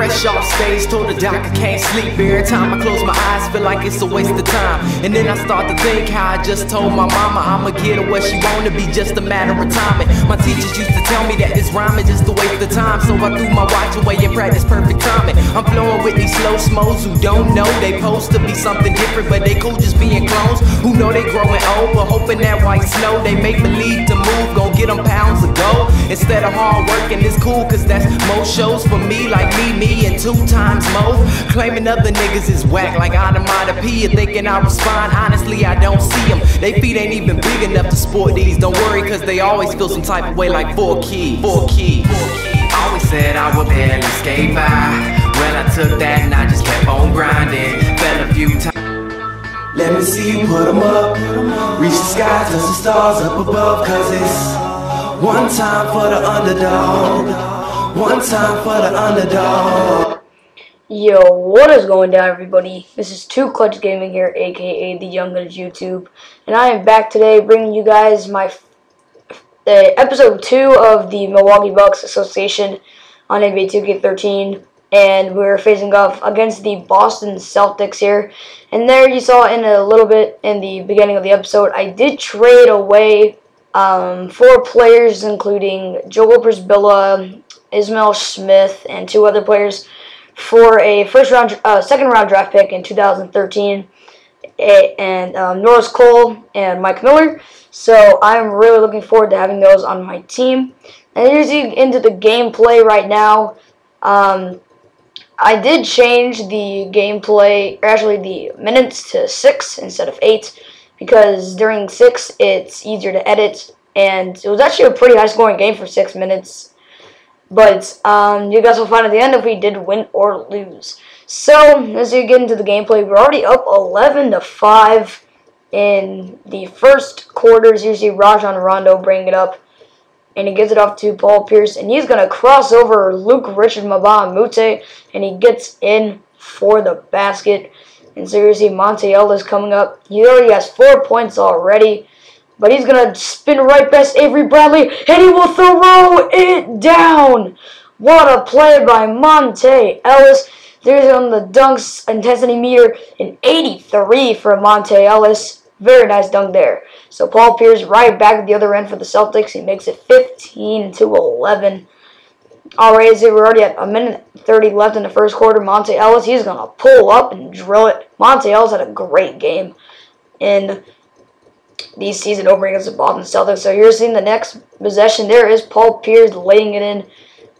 fresh off stage, told the doc I can't sleep. Every time I close my eyes, feel like it's a waste of time. And then I start to think how I just told my mama I'ma get her where she wanna be, just a matter of timing. My teachers used to tell me that this rhyming just a waste of time, so I threw my watch away and practiced perfect timing. I'm flowing with these slow smos who don't know they supposed to be something different, but they cool just being clones who know they growing old, but hoping that white snow they make believe to move, gon' get them pounds of gold instead of hard work. And it's cool cause that's most shows for me, like me and 2 times more. Claiming other niggas is whack like onomatopoeia, thinking I respond honestly, I don't see them. They feet ain't even big enough to sport these. Don't worry cause they always feel some type of way like 4 keys. Always said I would barely skate by. Well, I took that and I just kept on grinding. Fell a few times. Let me see you put them up. Reach the sky, touch the stars up above. Cause it's one time for the underdog. One time for the underdog. Yo, what is going down, everybody? This is TwoClutchGaming here, aka the Young Guns YouTube, and I am back today bringing you guys my episode 2 of the Milwaukee Bucks Association on NBA 2K13, and we're facing off against the Boston Celtics here. And there you saw in a little bit in the beginning of the episode, I did trade away 4 players, including Joel Brisbilla, Ismail Smith, and 2 other players, for a second round draft pick in 2013, and Norris Cole and Mike Miller. So I'm really looking forward to having those on my team. And here's into the gameplay right now. I did change the gameplay, or actually the minutes, to 6 instead of 8, because during 6 it's easier to edit, and it was actually a pretty high scoring game for 6 minutes. But you guys will find at the end if we did win or lose. So as you get into the gameplay, we're already up 11-5 in the first quarters. You see Rajon Rondo bring it up, and he gives it off to Paul Pierce, and he's gonna cross over Luke Richard Mbah a Moute, and he gets in for the basket. And so you see Monte Ellis coming up. He already has 4 points already. But he's going to spin right past Avery Bradley, and he will throw it down. What a play by Monte Ellis. There's on the dunks intensity meter, an 83 for Monte Ellis. Very nice dunk there. So Paul Pierce right back at the other end for the Celtics. He makes it 15-11. Alright, so we're already at 1:30 left in the first quarter. Monte Ellis, he's going to pull up and drill it. Monte Ellis had a great game in the season over against the Boston Celtics. So you're seeing the next possession. There is Paul Pierce laying it in.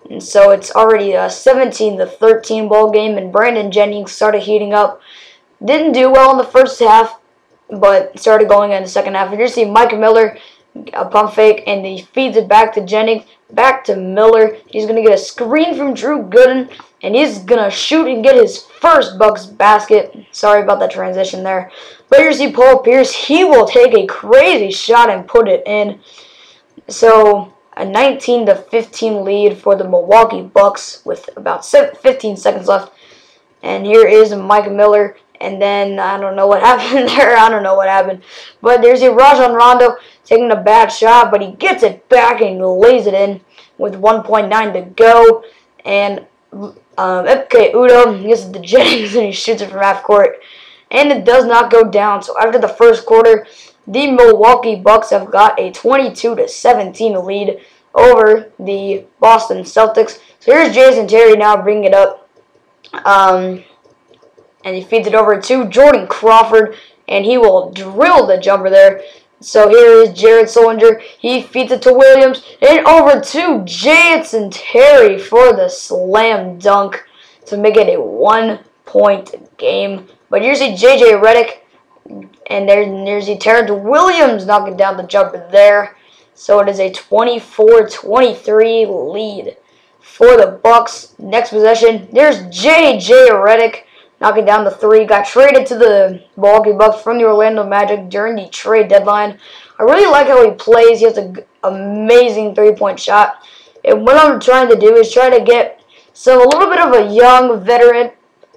And so it's already a 17-13 ball game, and Brandon Jennings started heating up. Didn't do well in the first half, but started going in the second half. And you're seeing Mike Miller, a pump fake, and he feeds it back to Jennings, back to Miller. He's going to get a screen from Drew Gooden, and he's going to shoot and get his first Bucks basket. Sorry about that transition there. But you see Paul Pierce, he will take a crazy shot and put it in. So a 19-15 lead for the Milwaukee Bucks with about 15 seconds left. And here is Mike Miller. And then I don't know what happened there. I don't know what happened. But there's a Rajon Rondo taking a bad shot, but he gets it back and lays it in with 1.9 to go. And FK Udo gets the Jennings and he shoots it from half court. And it does not go down. So after the first quarter, the Milwaukee Bucks have got a 22-17 lead over the Boston Celtics. So here's Jason Terry now bringing it up. And he feeds it over to Jordan Crawford, and he will drill the jumper there. So here is Jared Sullinger. He feeds it to Williams, and over to Jason Terry for the slam dunk to make it a 1-point game. But here's a J.J. Redick, and there's a Terrence Williams knocking down the jumper there. So it is a 24-23 lead for the Bucks. Next possession, there's J.J. Redick knocking down the 3. Got traded to the Milwaukee Bucks from the Orlando Magic during the trade deadline. I really like how he plays. He has an amazing 3-point shot. And what I'm trying to do is try to get a little bit of a young veteran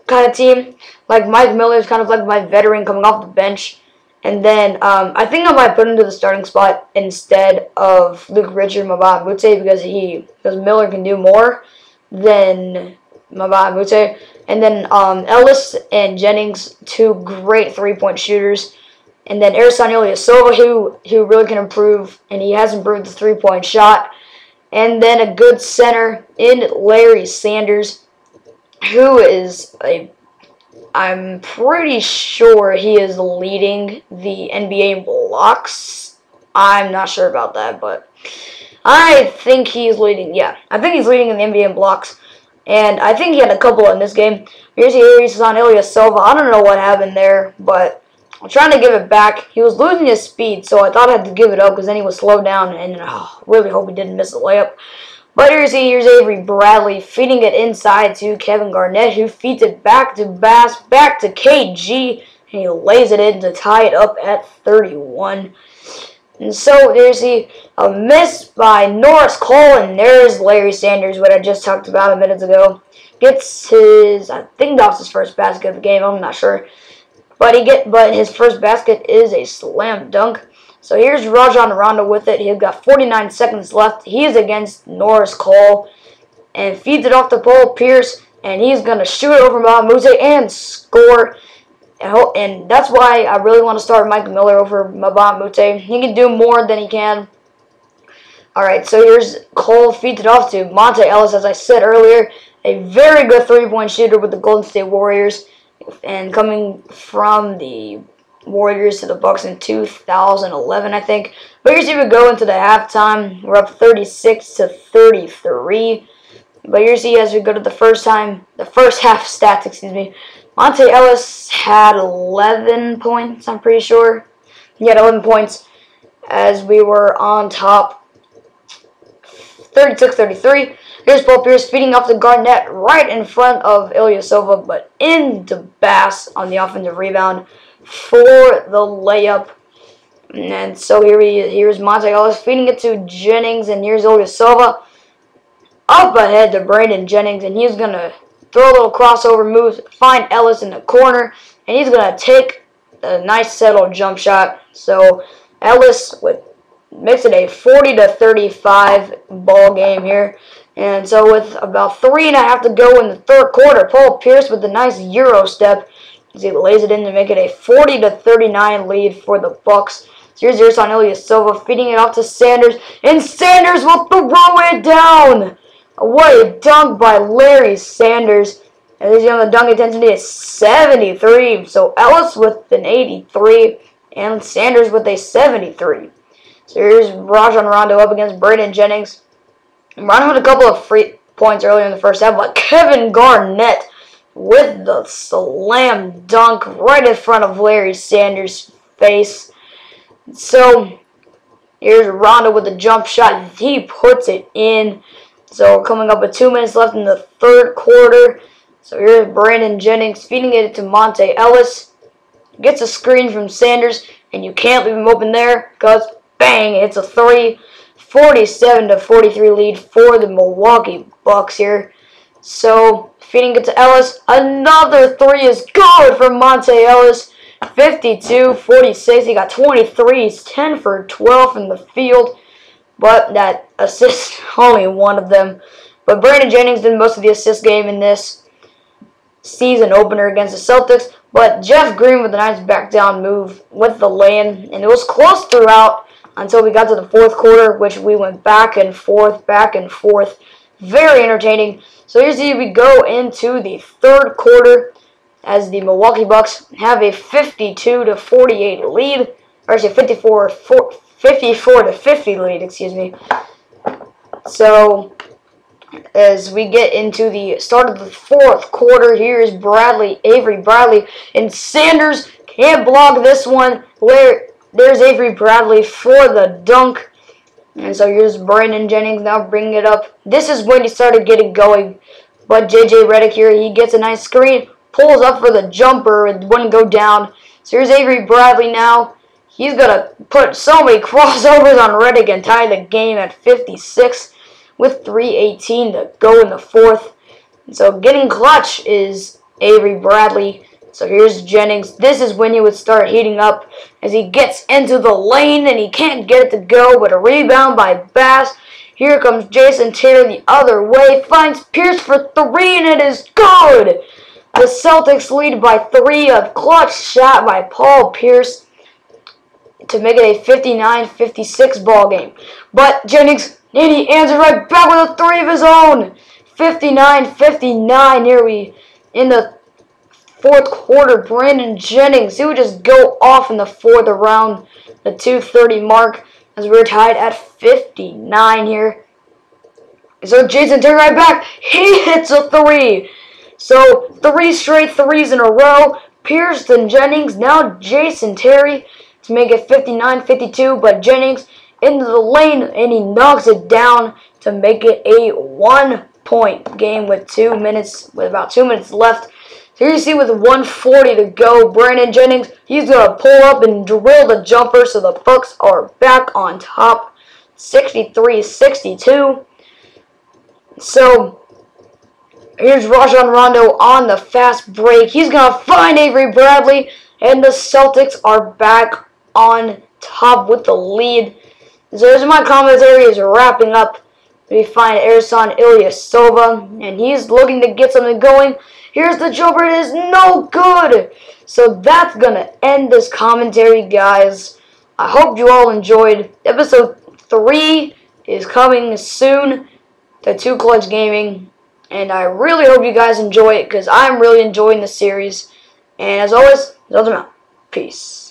kind of team. Like Mike Miller is kind of like my veteran coming off the bench. And then I think I might put him to the starting spot instead of Luke Richard Mbah a Moute, because Miller can do more than Mabah Mute. And then Ellis and Jennings, 2 great 3-point shooters. And then Ersan Ilyasova, who really can improve, and he has improved the 3-point shot. And then a good center in Larry Sanders, who is I'm pretty sure he is leading the NBA in blocks. I'm not sure about that, but I think he's leading. Yeah, I think he's leading in the NBA in blocks. And I think he had a couple in this game. Here's Ersan Ilyasova. I don't know what happened there, but I'm trying to give it back. He was losing his speed, so I thought I had to give it up because then he was slowed down, and really hope he didn't miss the layup. But here's Avery Bradley feeding it inside to Kevin Garnett, who feeds it back to Bass, back to KG, and he lays it in to tie it up at 31. And so there's a miss by Norris Cole, and there's Larry Sanders, what I just talked about a minute ago. Gets his, I think that was his first basket of the game, I'm not sure. But his first basket is a slam dunk. So here's Rajon Rondo with it. He's got 49 seconds left. He is against Norris Cole and feeds it off to Paul Pierce, and he's going to shoot it over Mabah and score. And that's why I really want to start Mike Miller over Mabah Mute. He can do more than he can. Alright, so here's Cole, feeds it off to Monte Ellis, as I said earlier. A very good 3-point shooter with the Golden State Warriors. And coming from the Warriors to the Bucks in 2011, I think. But here's here we go into the halftime. We're up 36-33. But here's as we go to the first half stats, excuse me. Monte Ellis had 11 points, I'm pretty sure. He had 11 points as we were on top 36-33. Here's Paul Pierce feeding off the Garnett right in front of Ilyasova, but into Bass on the offensive rebound for the layup. And so here's Monte Ellis feeding it to Jennings, and here's Ilyasova up ahead to Brandon Jennings, and he's going to throw a little crossover move, find Ellis in the corner, and he's going to take a nice settled jump shot. So Ellis makes it a 40-35 ball game here. And so with about 3.5 to go in the third quarter, Paul Pierce with a nice Euro step as he lays it in to make it a 40-39 lead for the Bucks. So here's Ersan Ilyasova feeding it off to Sanders, and Sanders will throw it down. What a dunk by Larry Sanders. And this young dunk intensity is 73. So Ellis with an 83 and Sanders with a 73. So here's Rajon Rondo up against Brandon Jennings. Rondo had a couple of free points earlier in the first half, but Kevin Garnett with the slam dunk right in front of Larry Sanders' face. So here's Rondo with the jump shot. He puts it in. So coming up with 2 minutes left in the third quarter. So here's Brandon Jennings feeding it to Monte Ellis. Gets a screen from Sanders, and you can't leave him open there because bang, it's a 3. 47-43 lead for the Milwaukee Bucks here. So feeding it to Ellis. Another 3 is good for Monte Ellis. 52-46. He got 23. He's 10 for 12 from the field. But that assist, only one of them. But Brandon Jennings did most of the assist game in this season opener against the Celtics. But Jeff Green with a nice back down move with the lay-in. And it was close throughout until we got to the fourth quarter, which we went back and forth. Very entertaining. So here's here we go into the third quarter as the Milwaukee Bucks have a 52-48 lead. Or actually 54-50 lead, excuse me. So as we get into the start of the fourth quarter, here is Avery Bradley, and Sanders can't block this one. There's Avery Bradley for the dunk. And so here's Brandon Jennings now bringing it up. This is when he started getting going. But J.J. Redick here, he gets a nice screen, pulls up for the jumper, it wouldn't go down. So here's Avery Bradley now. He's going to put so many crossovers on Redick and tie the game at 56 with 3:18 to go in the fourth. And so getting clutch is Avery Bradley. So here's Jennings. This is when he would start heating up as he gets into the lane and he can't get it to go, but a rebound by Bass. Here comes Jason Terry the other way. Finds Pierce for 3, and it is good. The Celtics lead by 3. A clutch shot by Paul Pierce to make it a 59-56 ball game. But Jennings, and he answered right back with a 3 of his own. 59-59. Here we in the fourth quarter. Brandon Jennings, he would just go off in the fourth around the 2:30 mark as we're tied at 59 here. So Jason Terry right back. He hits a 3. So 3 straight 3s in a row. Pierce and Jennings. Now Jason Terry to make it 59-52. But Jennings into the lane and he knocks it down to make it a 1-point game with about 2 minutes left. So here you see with 1:40 to go, Brandon Jennings, he's going to pull up and drill the jumper, so the Bucks are back on top, 63-62. So here's Rajon Rondo on the fast break. He's going to find Avery Bradley, and the Celtics are back on top with the lead. So there's my commentary is wrapping up. We find Ersan Ilyasova, and he's looking to get something going. Here's the jumper. It is no good. So that's going to end this commentary, guys. I hope you all enjoyed. Episode 3 is coming soon to TwoClutchGaming. And I really hope you guys enjoy it because I'm really enjoying the series. And as always, I'm out. Peace.